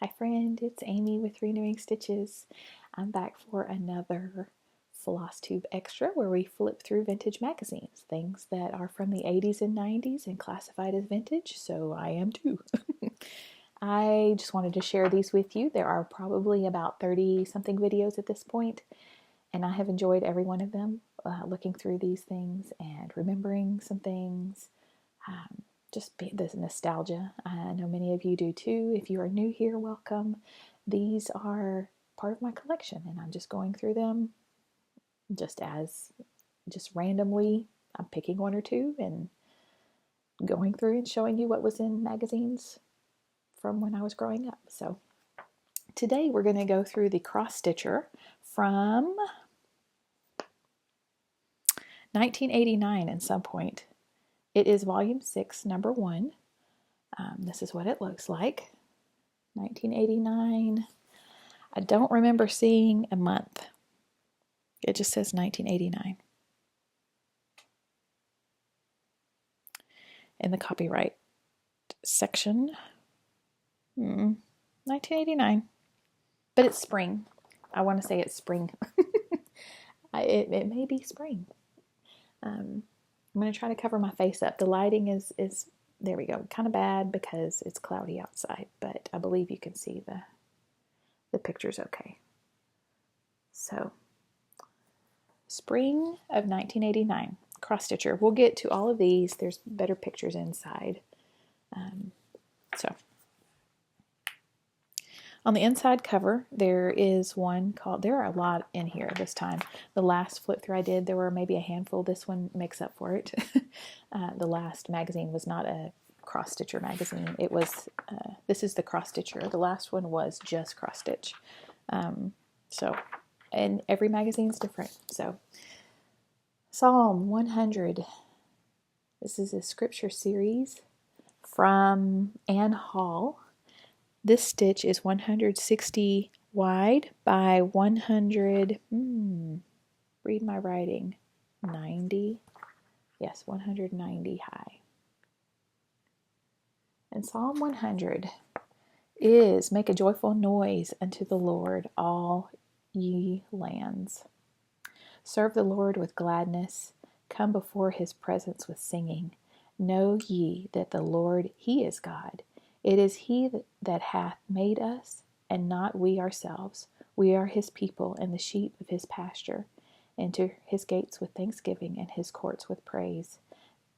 Hi friend, it's Amy with Renewing Stitches. I'm back for another Flosstube Extra where we flip through vintage magazines, things that are from the 80s and 90s and classified as vintage, so I am too. I just wanted to share these with you. There are probably about 30 something videos at this point, and I have enjoyed every one of them, looking through these things and remembering some things. Just this nostalgia. I know many of you do too. If you are new here, welcome. These are part of my collection, and I'm just going through them just randomly. I'm picking one or two and going through and showing you what was in magazines from when I was growing up. So today we're going to go through the cross stitcher from 1989 at some point. It is volume 6, number 1. This is what it looks like. 1989. I don't remember seeing a month. It just says 1989 in the copyright section. 1989. But it's spring. I want to say it's spring. It may be spring. I'm going to try to cover my face up. The lighting is there we go, kind of bad because it's cloudy outside, but I believe you can see the pictures okay. So, spring of 1989, cross stitcher. We'll get to all of these. There's better pictures inside. On the inside cover, there is one called, there are a lot in here this time. The last flip through I did, there were maybe a handful. This one makes up for it. The last magazine was not a cross stitcher magazine. It was, this is the cross stitcher. The last one was just cross stitch. And every magazine's different. So, Psalm 100. This is a scripture series from Ann Hall. This stitch is 160 wide by 100, read my writing, 90, yes, 190 high. And Psalm 100 is, make a joyful noise unto the Lord, all ye lands. Serve the Lord with gladness, come before his presence with singing. Know ye that the Lord, he is God. It is he that hath made us, and not we ourselves. We are his people, and the sheep of his pasture. Enter his gates with thanksgiving, and his courts with praise.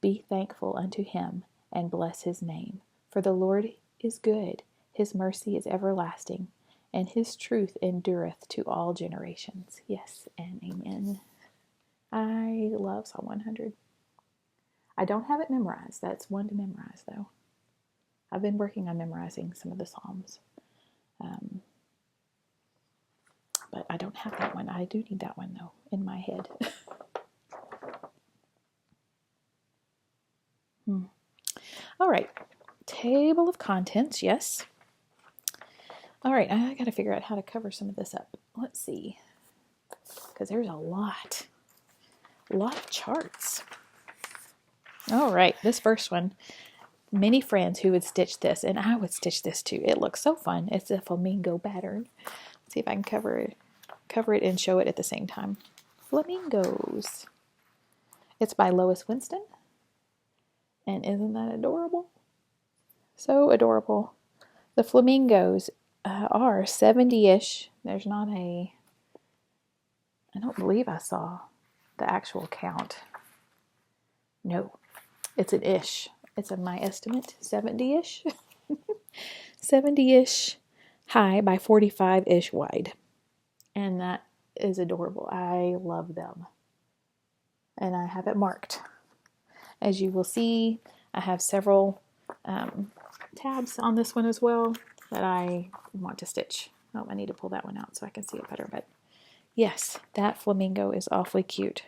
Be thankful unto him, and bless his name. For the Lord is good, his mercy is everlasting, and his truth endureth to all generations. Yes, and amen. I love Psalm 100. I don't have it memorized. That's one to memorize, though. I've been working on memorizing some of the Psalms. But I don't have that one. I do need that one, though, in my head. All right. Table of contents, yes. All right, I got to figure out how to cover some of this up. Let's see. Because there's a lot of charts. All right, this first one. Many friends who would stitch this, and I would stitch this too. It looks so fun. It's a flamingo pattern. Let's see if I can cover it and show it at the same time. Flamingos. It's by Lois Winston. And isn't that adorable? So adorable. The flamingos are 70-ish. There's not a, I don't believe I saw the actual count. No, it's an ish. It's my estimate, 70-ish. 70-ish high by 45-ish wide. And that is adorable. I love them. And I have it marked. As you will see, I have several tabs on this one as well that I want to stitch. Oh, I need to pull that one out so I can see it better. But yes, that flamingo is awfully cute.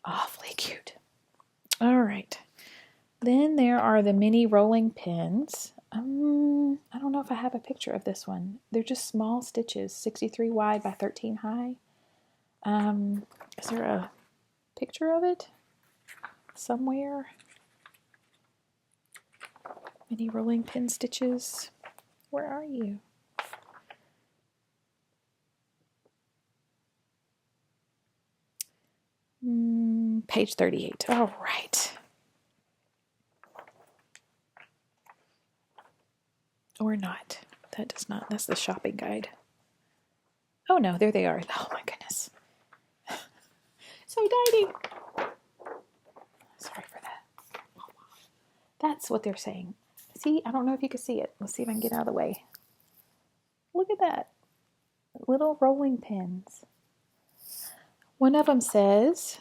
Awfully cute. All right. Then there are the mini rolling pins. I don't know if I have a picture of this one. They're just small stitches, 63 wide by 13 high. Is there a picture of it somewhere? Mini rolling pin stitches. Where are you? Page 38. All right. Or not. That does not. That's the shopping guide. Oh no, there they are. Oh my goodness. So tiny. Sorry for that. That's what they're saying. See, I don't know if you can see it. Let's see if I can get out of the way. Look at that. Little rolling pins. One of them says,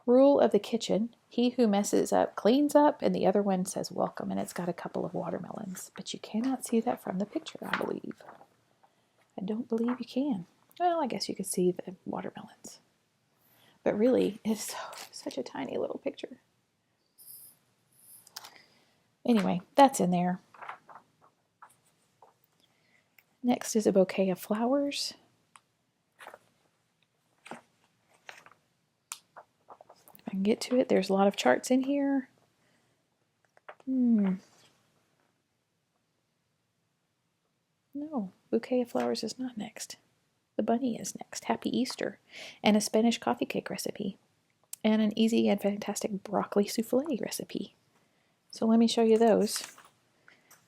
rule of the kitchen, he who messes up cleans up, and the other one says welcome, and it's got a couple of watermelons. But you cannot see that from the picture, I believe. I don't believe you can. Well, I guess you could see the watermelons. But really, it's such a tiny little picture. Anyway, that's in there. Next is a bouquet of flowers. If I can get to it, there's a lot of charts in here. No, bouquet of flowers is not next. The bunny is next. Happy Easter. And a Spanish coffee cake recipe. And an easy and fantastic broccoli souffle recipe. So let me show you those.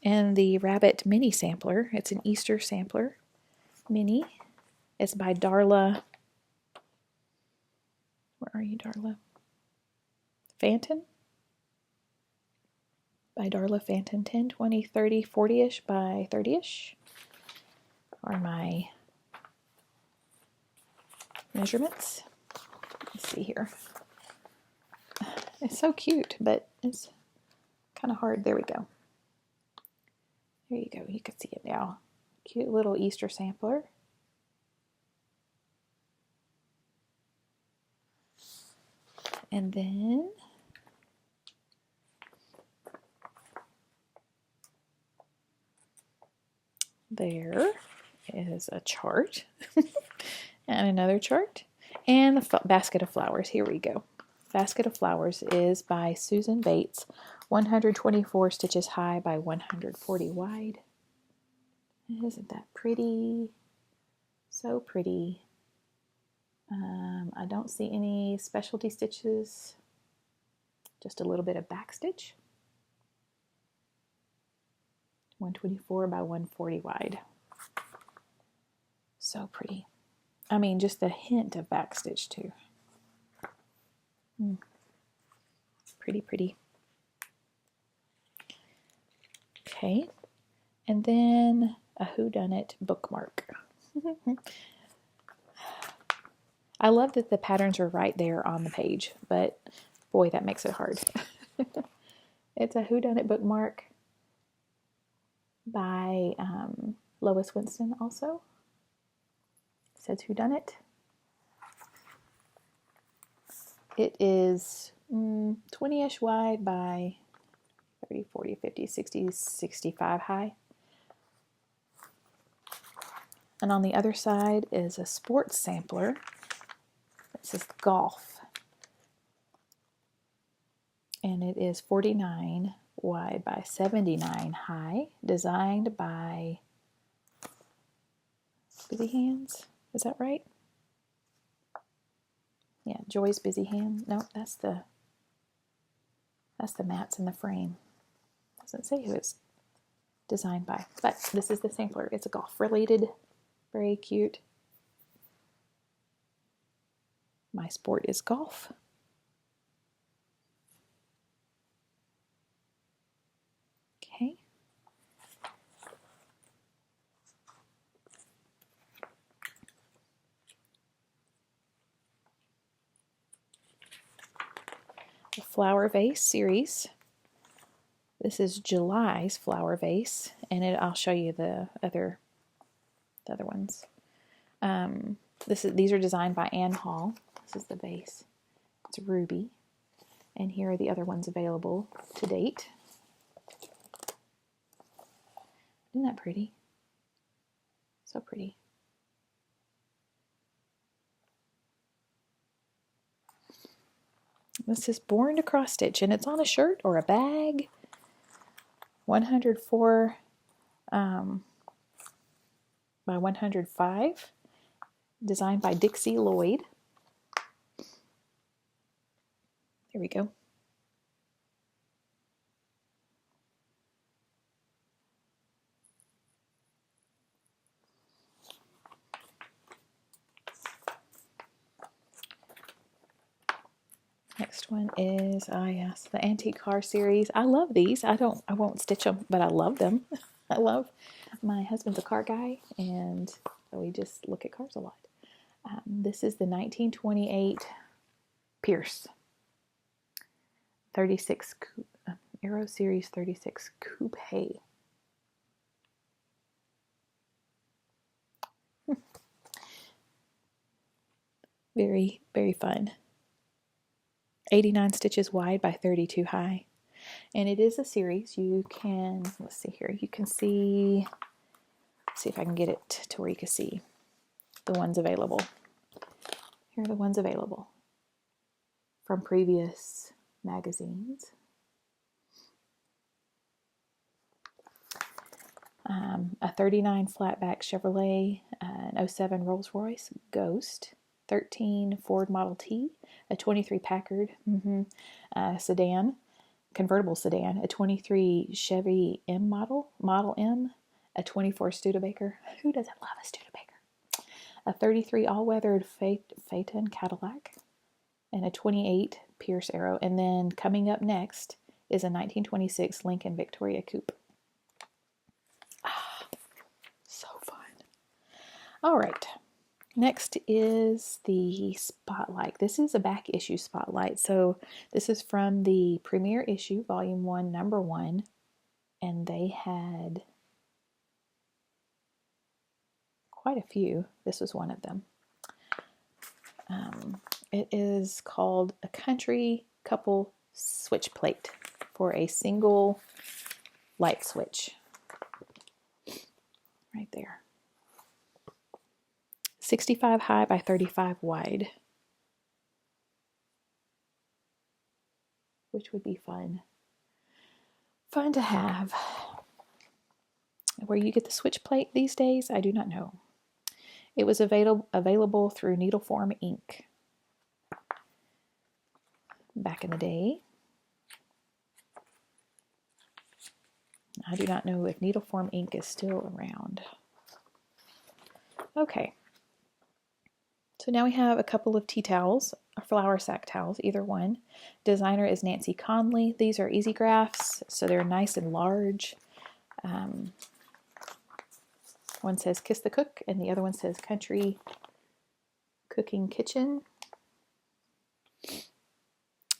And the rabbit mini sampler. It's an Easter sampler. Mini. It's by Darla. Where are you, Darla? Fanton? By Darla Fanton. 10, 20, 30, 40-ish by 30-ish. Are my measurements. Let's see here. It's so cute, but it's kind of hard. There we go. There you go. You can see it now. Cute little Easter sampler. And then there is a chart and another chart and the basket of flowers. Here we go. Basket of Flowers is by Susan Bates, 124 stitches high by 140 wide. Isn't that pretty? So pretty. I don't see any specialty stitches, just a little bit of back stitch. 124 by 140 wide. So pretty. I mean, just a hint of back stitch too. Pretty, pretty. Okay, and then a whodunit bookmark. I love that the patterns are right there on the page, but boy, that makes it hard. It's a whodunit bookmark by Lois Winston also. It says whodunit. It is 20-ish wide by 30, 40, 50, 60, 65 high. And on the other side is a sports sampler. It says golf. And it is 49 wide by 79 high. Designed by Busy Hands. Is that right? Yeah, Joy's Busy Hand. No, that's the mats in the frame. Doesn't say who it's designed by, but this is the sampler. It's a golf related, very cute. My sport is golf. Okay. The Flower Vase series. This is July's flower vase, and I'll show you the other ones. These are designed by Anne Hall. This is the vase. It's ruby, and here are the other ones available to date. Isn't that pretty? So pretty. This is Born to Cross Stitch, and it's on a shirt or a bag. 104 by 105, designed by Dixie Lloyd. There we go. Next one is, yes, the Antique Car Series. I love these. I won't stitch them, but I love them. I love, my husband's a car guy, and we just look at cars a lot. This is the 1928 Pierce 36 Aero Series 36 Coupe. Very, very fun. 89 stitches wide by 32 high. And it is a series. You can, let's see here, you can see if I can get it to where you can see the ones available. Here are the ones available from previous magazines. A 39 flatback Chevrolet, an 07 Rolls-Royce Ghost, 13 Ford Model T, a 23 Packard sedan, convertible sedan, a 23 Chevy M Model M, a 24 Studebaker. Who doesn't love a Studebaker? A 33 all-weathered Phaeton Cadillac, and a 28 Pierce Arrow. And then coming up next is a 1926 Lincoln Victoria Coupe. So fun. All right. Next is the Spotlight. This is a back issue Spotlight. So this is from the premiere issue, Volume 1, Number 1. And they had quite a few. This was one of them. It is called A Country Couple Switch Plate for a single light switch. Right there. 65 high by 35 wide. Which would be fun. Fun to have. Where you get the switch plate these days, I do not know. It was available through Needleform Ink. Back in the day. I do not know if Needleform Ink is still around. Okay. So now we have a couple of tea towels, or flour sack towels, either one. Designer is Nancy Conley. These are easy graphs, so they're nice and large. One says Kiss the Cook, and the other one says Country Cooking Kitchen.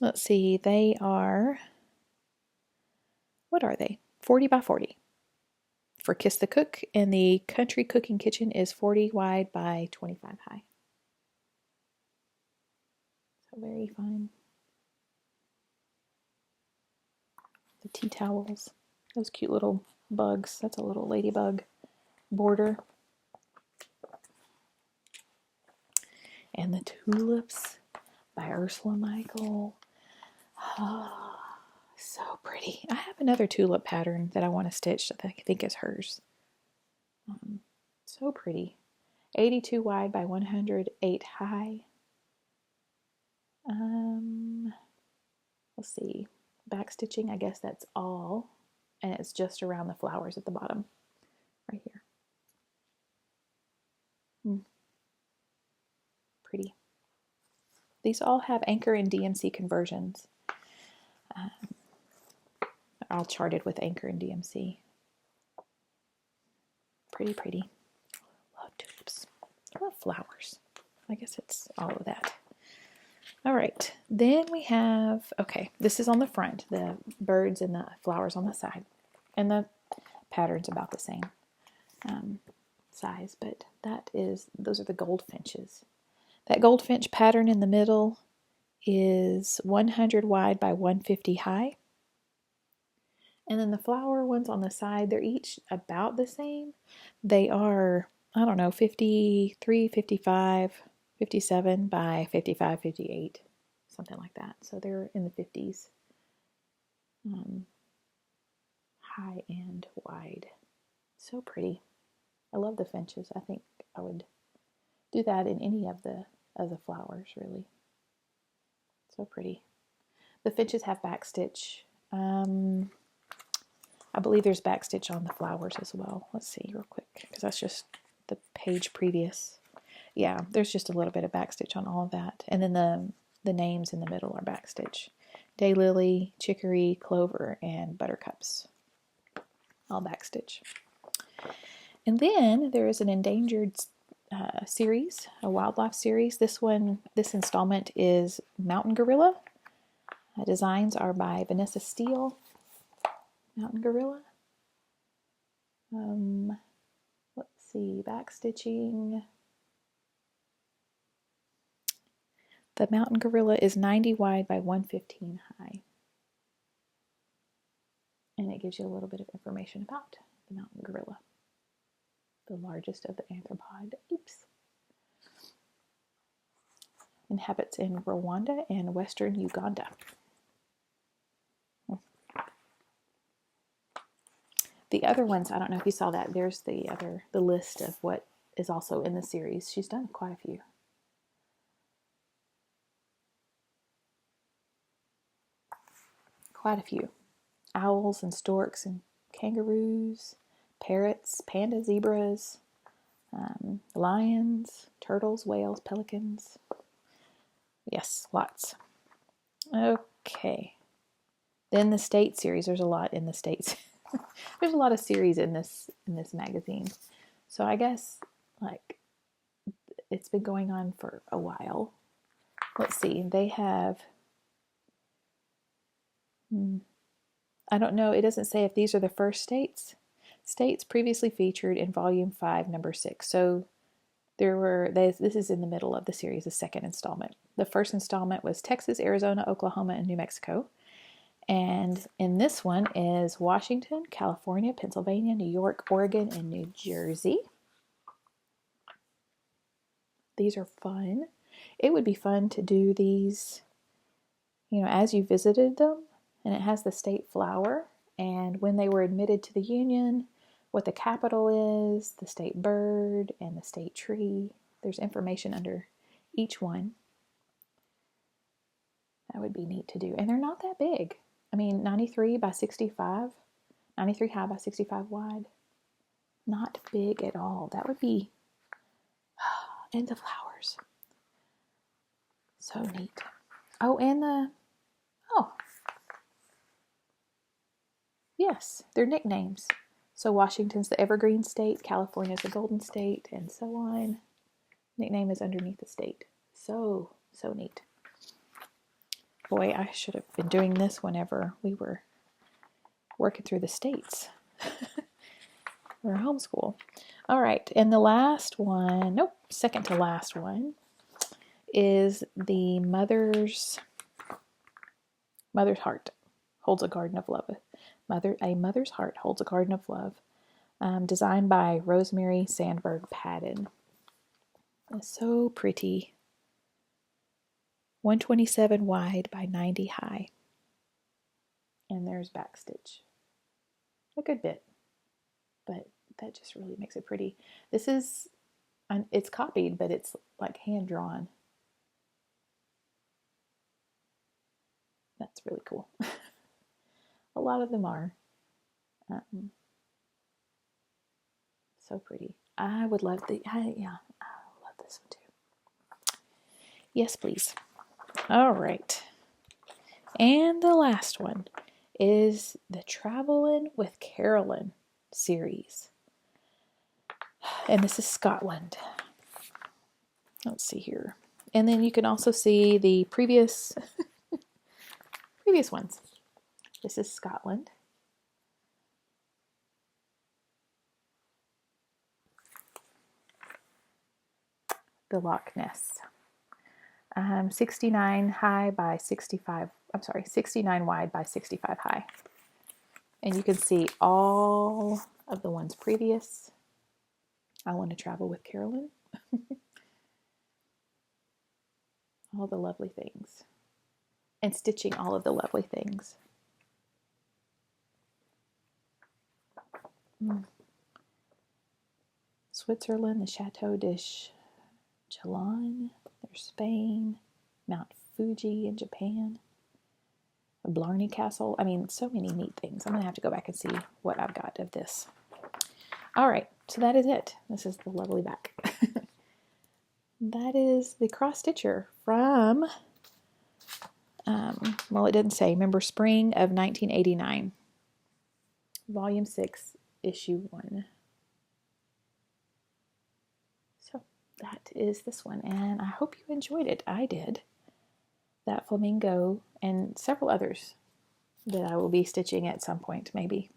Let's see, they are, what are they? 40 by 40 for Kiss the Cook, and the Country Cooking Kitchen is 40 wide by 25 high. So very fun. The tea towels, those cute little bugs. That's a little ladybug border. And the tulips by Ursula Michael. Oh, so pretty. I have another tulip pattern that I want to stitch that I think is hers. So pretty. 82 wide by 108 high. Let's see. Back stitching, I guess that's all. And it's just around the flowers at the bottom. Right here. Pretty. These all have Anchor and DMC conversions. All charted with Anchor and DMC. Pretty, pretty. Love tulips. I love flowers. I guess it's all of that. All right. Then we have, okay, this is on the front, the birds and the flowers on the side. And the pattern's about the same size, but those are the goldfinches. That goldfinch pattern in the middle is 100 wide by 150 high. And then the flower ones on the side, they're each about the same. They are, I don't know, 53, 55, 57 by 55, 58, something like that. So they're in the 50s, high and wide. So pretty. I love the finches. I think I would do that in any of the flowers, really. So pretty. The finches have backstitch. I believe there's backstitch on the flowers as well. Let's see real quick, because that's just the page previous. Yeah, there's just a little bit of backstitch on all of that. And then the names in the middle are backstitch. Daylily, chicory, clover, and buttercups. All backstitch. And then there is an endangered series, a wildlife series. This installment is Mountain Gorilla. Designs are by Vanessa Steele. Mountain Gorilla. Let's see, backstitching. The Mountain Gorilla is 90 wide by 115 high. And it gives you a little bit of information about the Mountain Gorilla, the largest of the arthropod apes. Inhabits in Rwanda and western Uganda. The other ones, I don't know if you saw that. There's the list of what is also in the series. She's done quite a few. Quite a few. Owls and storks and kangaroos, parrots, panda zebras, lions, turtles, whales, pelicans. Yes, lots. Okay. Then the state series. There's a lot in the states. There's a lot of series in this magazine. So I guess like it's been going on for a while. Let's see. They have I don't know. It doesn't say if these are the first states. States previously featured in volume 5, number 6. So this is in the middle of the series, the second installment. The first installment was Texas, Arizona, Oklahoma, and New Mexico. And in this one is Washington, California, Pennsylvania, New York, Oregon, and New Jersey. These are fun. It would be fun to do these, as you visited them. And it has the state flower and when they were admitted to the Union, what the capital is, the state bird, and the state tree. There's information under each one. That would be neat to do. And they're not that big. I mean, 93 by 65, 93 high by 65 wide. Not big at all. That would be, and the flowers. So neat. Oh, and yes, they're nicknames. So Washington's the Evergreen State, California's the Golden State, and so on. Nickname is underneath the state. So neat. Boy, I should have been doing this whenever we were working through the states. Or homeschool. All right, and the last one, second to last one, is the Mother's Heart holds a garden of love. A Mother's Heart holds a garden of love. Designed by Rosemary Sandberg Padden. It's so pretty. 127 wide by 90 high. And there's backstitch. A good bit. But that just really makes it pretty. This is, it's copied, but it's like hand drawn. That's really cool. A lot of them are. So pretty. I would love I love this one too. Yes, please. All right. And the last one is the Travelin' with Carolyn series. And this is Scotland. Let's see here. And then you can also see the previous ones. This is Scotland. The Loch Ness. 69 high by 65, 69 wide by 65 high. And you can see all of the ones previous. I Want to Travel with Carolyn. All the lovely things. And stitching all of the lovely things. Switzerland, the Chateau de Chalon, there's Spain, Mount Fuji in Japan, Blarney Castle. I mean, so many neat things. I'm going to have to go back and see what I've got of this. All right, so that is it. This is the lovely back. That is the cross stitcher from, well, it didn't say. Remember, spring of 1989. Volume 6, Issue 1. So that is this one, and I hope you enjoyed it. I did. That flamingo and several others that I will be stitching at some point, maybe.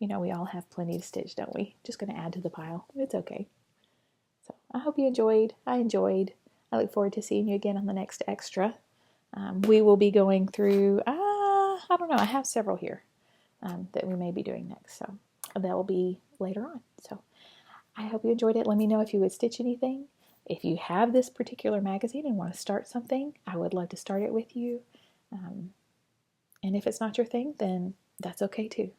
You know, we all have plenty to stitch, don't we? Just going to add to the pile. It's okay. So I hope you enjoyed. I enjoyed. I look forward to seeing you again on the next extra. We will be going through, I don't know, I have several here that we may be doing next. So that will be later on. So I hope you enjoyed it. Let me know if you would stitch anything. If you have this particular magazine and want to start something, I would love to start it with you. And if it's not your thing, then that's okay too.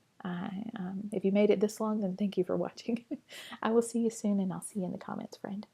If you made it this long, then thank you for watching. I will see you soon, and I'll see you in the comments, friend.